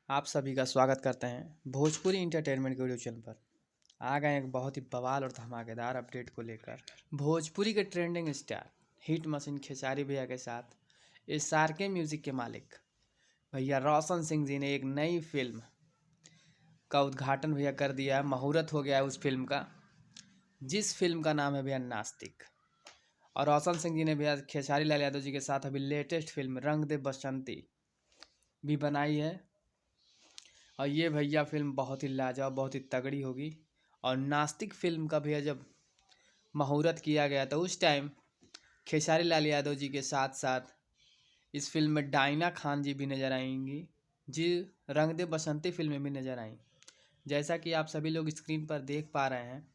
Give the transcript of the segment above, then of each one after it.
आप सभी का स्वागत करते हैं भोजपुरी इंटरटेनमेंट के वीडियो चैनल पर। आ गए एक बहुत ही बवाल और धमाकेदार अपडेट को लेकर। भोजपुरी के trending star hit machine Khesari भैया के साथ SRK म्यूजिक के मालिक भैया रोशन सिंह जी ने एक नई फिल्म का उद्घाटन भैया कर दिया है। मुहूर्त हो गया है उस फिल्म का, जिस फिल्म का नाम है भैया नास्तिक। और रोशन सिंह जी ने भैया खेसारी लाल यादव जी के साथ अभी लेटेस्ट फिल्म रंग दे बसंती भी बनाई है। और ये भैया फिल्म बहुत ही लाजवाब, बहुत ही तगड़ी होगी। और नास्तिक फिल्म का भैया जब मुहूर्त किया गया तो उस टाइम खेसारी लाल यादव जी के साथ साथ इस फिल्म में डायना खान जी भी नज़र आएंगी, जी रंग दे बसंती फिल्म में भी नज़र आई। जैसा कि आप सभी लोग स्क्रीन पर देख पा रहे हैं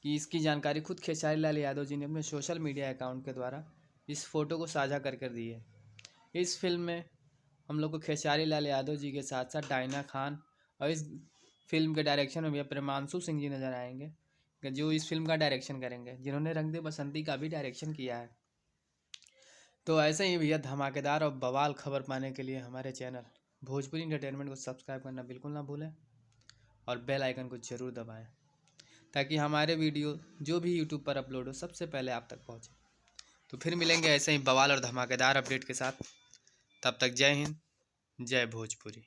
कि इसकी जानकारी खुद खेसारी लाल यादव जी ने अपने सोशल मीडिया अकाउंट के द्वारा इस फ़ोटो को साझा कर दी है। इस फिल्म में हम लोग को खेसारी लाल यादव जी के साथ साथ डायना खान और इस फिल्म के डायरेक्शन में भैया प्रेमांशु सिंह जी नज़र आएंगे, जो इस फिल्म का डायरेक्शन करेंगे, जिन्होंने रंग दे बसंती का भी डायरेक्शन किया है। तो ऐसे ही भैया धमाकेदार और बवाल खबर पाने के लिए हमारे चैनल भोजपुरी इंटरटेनमेंट को सब्सक्राइब करना बिल्कुल ना भूलें और बेल आइकन को ज़रूर दबाएं, ताकि हमारे वीडियो जो भी यूट्यूब पर अपलोड हो सबसे पहले आप तक पहुँचे। तो फिर मिलेंगे ऐसे ही बवाल और धमाकेदार अपडेट के साथ। तब तक जय हिंद, जय भोजपुरी।